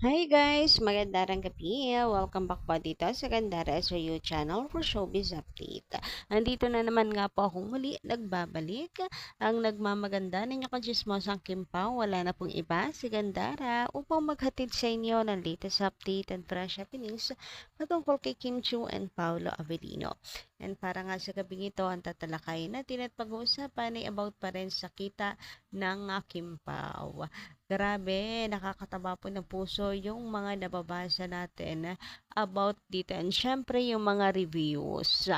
Hi guys! Magandang gabi. Welcome back po dito sa Gandara SRU channel for Showbiz Update. Andito na naman nga po akong muli nagbabalik. Ang nagmamaganda ninyo kachismosang Kimpaw, wala na pong iba si Gandara upang maghatid sa inyo ng latest update and fresh happenings patungkol kay Kim Chiu and Paolo Avellino. And para nga sa gabing ito, ang tatalakayin natin at pag-uusapan ay about pa rin sa kita ng Kimpaw. Grabe, nakakataba po ng puso yung mga nababasa natin about dito. And syempre, yung mga reviews.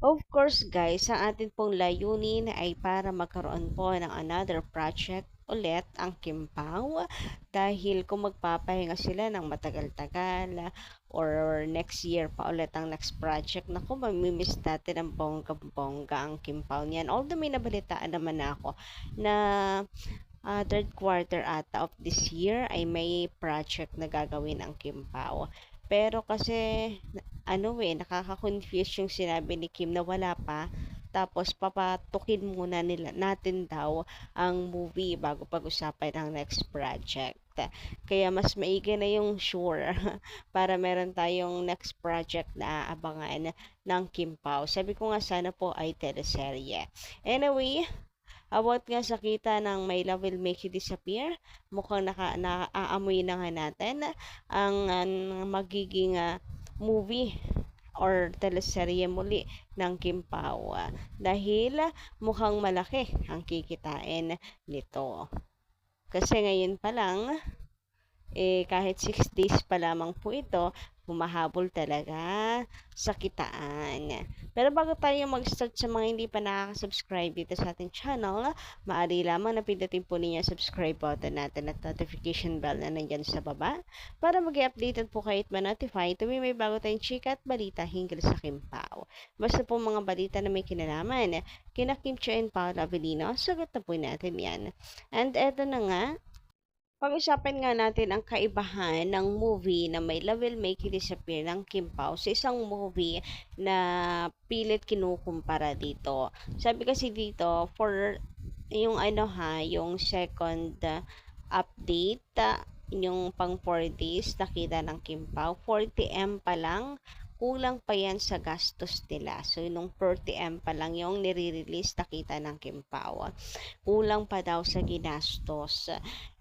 Of course, guys, ang atin pong layunin ay para magkaroon po ng another project ulit ang Kimpaw dahil kung magpapahinga sila ng matagal-tagal or next year pa ulit ang next project, naku, mamimiss natin ang bongga-bongga ang Kimpaw niyan. Although may nabalitaan naman ako na third quarter ata of this year ay may project na gagawin ang Kimpao. Pero kasi, nakaka-confuse yung sinabi ni Kim na wala pa. Tapos, papatukin muna natin daw ang movie bago pag-usapan ang next project. Kaya mas maigi na yung sure para meron tayong next project na aabangan ng Kimpao. Sabi ko nga sana po ay teleserye. Anyway, about nga sa kita ng My Love Will Make You Disappear, mukhang naaamoy na nga natin ang magiging movie or teleserye muli ng Kim Pao dahil mukhang malaki ang kikitain nito. Kasi ngayon pa lang, kahit 6 days pa lamang po ito, humahabol talaga sa kitaan. Pero bago tayo mag-start sa mga hindi pa nakaka-subscribe dito sa ating channel, maaari lamang na pindutin po ninyo subscribe button natin at notification bell na nandyan sa baba para mag-updated po kayo at ma-notify tuwing may bago tayong chika at balita hinggil sa Kimpao. Basta po mga balita na may kinalaman, kina Kim Chiu and Paolo Avellino, sagot na po natin yan. And eto na nga, pag-usapan nga natin ang kaibahan ng movie na My Love Will Make You Disappear ng Kim Pao sa isang movie na pilit kinukumpara dito. Sabi kasi dito, for yung yung second update, yung pang 4 days nakita ng Kim Pao, 40M pa lang, kulang pa yan sa gastos nila. So, nung 40M pa lang yung nire-release nakita ng Kim Pao, kulang pa daw sa ginastos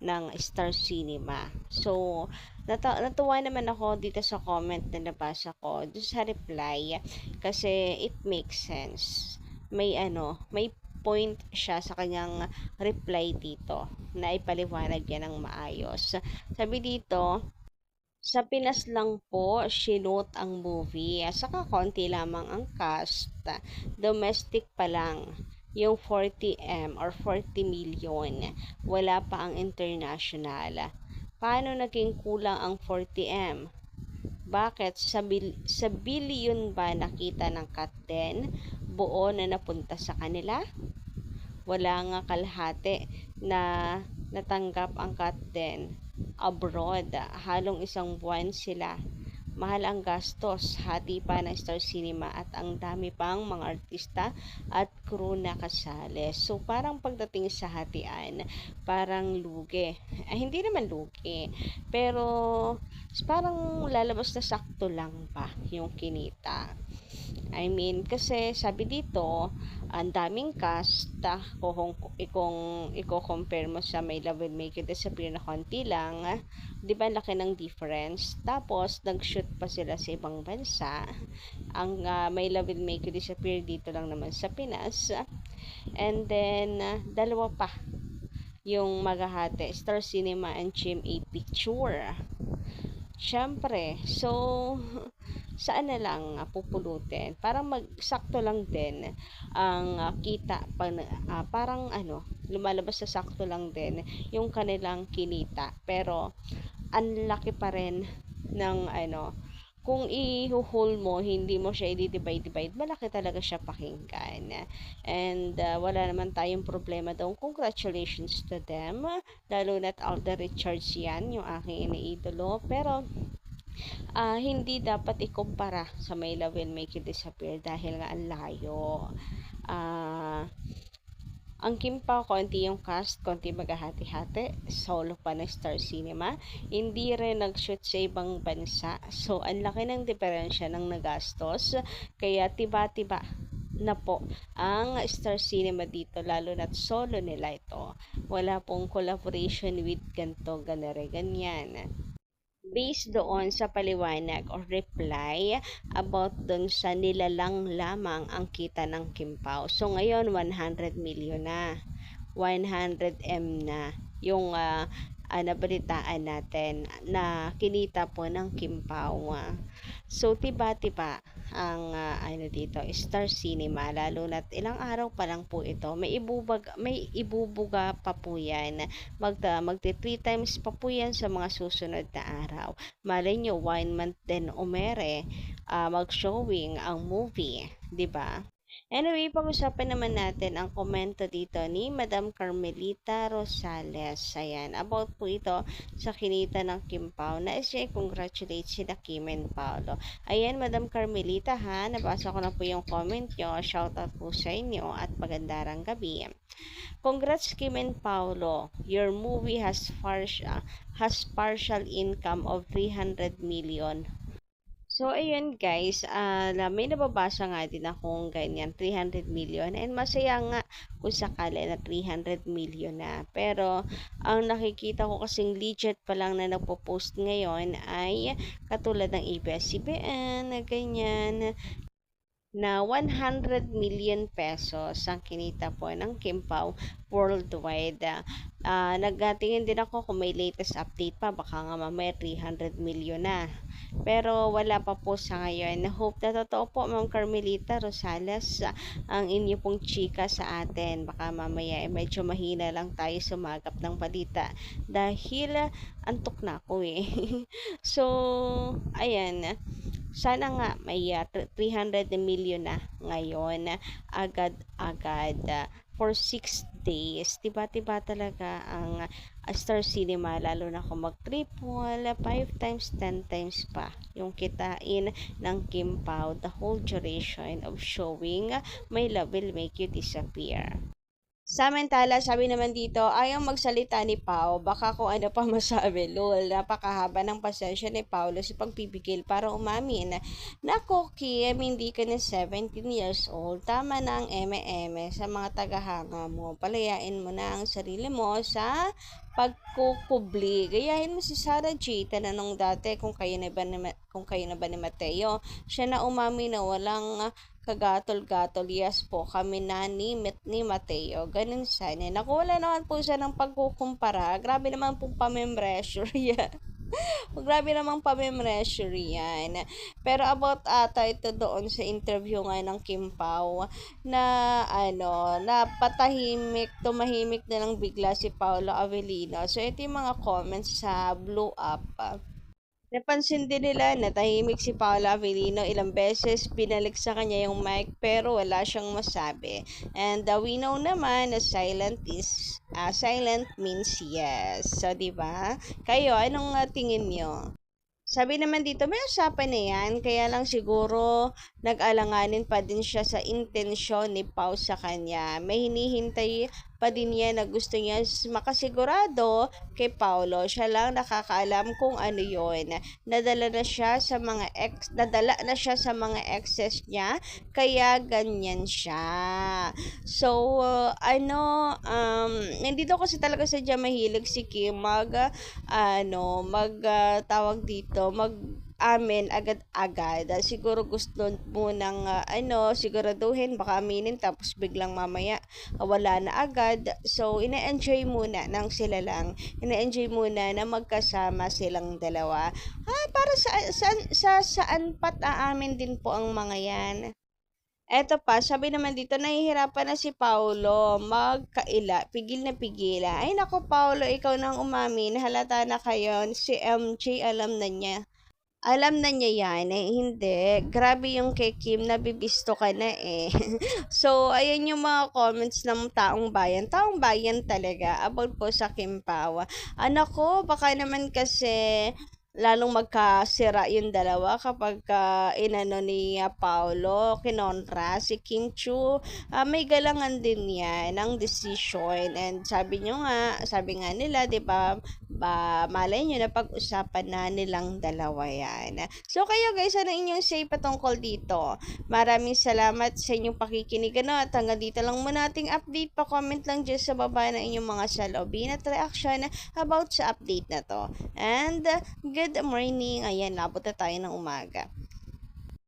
ng Star Cinema. So, natuwa naman ako dito sa comment na nabasa ko, dito sa reply, kasi it makes sense. May point siya sa kanyang reply dito na ipaliwanag yan ng maayos. Sabi dito, sa Pinas lang po shinoot ang movie. Saka konti lamang ang cast. Domestic pa lang yung 40M or 40 million. Wala pa ang international. Paano naging kulang ang 40M? Bakit? Sa billion ba nakita ng cut din? Buo na napunta sa kanila? Wala nga kalahati na natanggap ang cut din abroad. Halong isang buwan sila. Mahal ang gastos, hati pa ng Star Cinema at ang dami pang mga artista at crew na kasali. So, parang pagdating sa hatian, parang lugi. Hindi naman lugi, pero parang lalabas na sakto lang pa yung kinita. I mean, kasi sabi dito, ang daming cast, kung i-compare mo sa My Love Will Make You Disappear na konti lang, di ba laki ng difference? Tapos, nag-shoot pa sila sa ibang bansa. Ang My Love Will Make You Disappear dito lang naman sa Pinas. And then, dalawa pa yung maghahati, Star Cinema and GMA Picture. Siyempre, so, saan na lang pupulutin? Parang magsakto lang din ang kita. Parang lumalabas sa sakto lang din yung kanilang kinita. Pero, ang laki pa rin ng kung i-haul mo, hindi mo siya i-divide, malaki talaga siya pakinggan. And wala naman tayong problema doon. Congratulations to them. Lalo na't Alden Richards yan, yung aking iniidolo. Pero, hindi dapat ikumpara sa My Love Will Make You Disappear dahil nga ang layo. Ah, Ang Kim Pao, konti yung cast, konti maghahati-hati. Solo pa ng Star Cinema. Hindi rin nag-shoot sa ibang bansa. So, ang laki ng diferensya ng nagastos. Kaya tiba-tiba na po ang Star Cinema dito, lalo na't solo nila ito. Wala pong collaboration with ganto, ganere, ganyan. Based doon sa paliwanag or reply about doon sa nilalang lamang ang kita ng Kim Pao. So ngayon 100 million na, 100M na yung nabalitaan natin na kinita po ng Kim Pao. So tiba-tiba ang dito Star Cinema, lalo na't ilang araw pa lang po ito, may ibubuga pa po yan, magti 3 times pa po yan sa mga susunod na araw. Malay nyo 1 month din umere mag-showing ang movie, 'di ba? Anyway, pag-usapan naman natin ang komento dito ni Madam Carmelita Rosales. Ayan, about po ito sa kinita ng Kim Pao na siya congratulate sila Kim and Paolo. Ayan, Madam Carmelita ha, nabasa ko na po yung comment nyo. Shoutout po sa inyo at magandarang gabi. Congrats Kim and Paolo. Your movie has partial income of 300 million. So, ayun guys, may nababasa nga din akong ganyan, 300 million. And masaya nga kung sakali na 300 million na. Pero, ang nakikita ko kasing legit pa lang na nagpo-post ngayon ay katulad ng ABS-CBN na ganyan, na 100 million pesos ang kinita po ng Kim Pao worldwide. Nagtingin din ako kung may latest update pa, baka nga mamaya 300 million na. Pero wala pa po sa ngayon. Hope na totoo po, Ma'am Carmelita Rosales, ang inyo pong chika sa atin. Baka mamaya medyo mahina lang tayo sumagap ng balita dahil antok na ako eh. So, ayan. Sana nga may 300 million na ngayon agad-agad for 6 days. Tiba-tiba talaga ang Star Cinema, lalo na kung mag-triple, 5 times, 10 times pa yung kitain ng Kim Pao the whole duration of showing My Love Will Make You Disappear. Samantala, sabi naman dito, ayaw magsalita ni Pao, baka kung ano pa masabi. Lol, napakahaba ng pasensya ni Paolo sa pagpipigil para umamin. Nako, Kim, hindi ka na 17 years old. Tama na ang eme-eme sa mga tagahanga mo. Palayain mo na ang sarili mo sa pagkukubli. Gayahin mo si Sarah J. Tananong dati kung kayo na ba ni Mateo. Siya na umami na walang kagatol-gatol. Yes po, kami na ni Mateo. Ganun sana. Naku, wala naman po siya ng pagkukumpara. Grabe naman pong pamemreasure yan. Grabe namang pamemreasure yan. Pero about ito doon sa interview nga ng Kim Pao na na tumahimik na lang bigla si Paolo Avellino. So ito yung mga comments sa Blow Up. Napansin din nila na tahimik si Paula Avellino, ilang beses binalik sa kanya yung mic pero wala siyang masabi. And we know naman na silent means yes. So, di ba? Kayo, anong tingin nyo? Sabi naman dito, may usapan na yan, kaya lang siguro nag-alanganin pa din siya sa intensyon ni Pao sa kanya. May hinihintay pa din niya na gusto niya makasigurado kay Paulo. Siya lang nakakaalam kung ano yon. Nadala na siya sa mga exes niya, kaya ganyan siya. So, nandito kasi talaga sadya mahilig si Kim tawag dito, amin agad-agad. Siguro gusto mo nang siguraduhin, baka aminin tapos biglang mamaya wala na agad. So ina-enjoy muna nang sila lang. Ina-enjoy muna na magkasama silang dalawa. Para saan pat aamin din po ang mga yan. Eto pa, sabi naman dito, nahihirapan na si Paulo magkaila, pigil na pigila. Ay nako Paulo, ikaw nang umamin, halata na kayo, si MJ alam na niya. Alam na niya yan, hindi. Grabe yung kay Kim, nabibisto ka na eh. So, ayan yung mga comments ng taong bayan. Taong bayan talaga, about po sa Kim Pao. Anak ko, baka naman kasi lalong magkasira yung dalawa kapagka inano ni, Paolo kinontra si Kim Chiu. May galangan din 'yan ng desisyon and sabi nga nila 'di ba, malay niyo napag-usapan na nilang dalawa 'yan. So kayo guys, ano inyong say patungkol dito? Maraming salamat sa inyong pakikinig ano, at hanggang dito lang muna ating update. Pa-comment lang diyan sa baba ng inyong mga saloobin at reaction about sa update na 'to. And good morning. Ayan, labot na tayo ng umaga.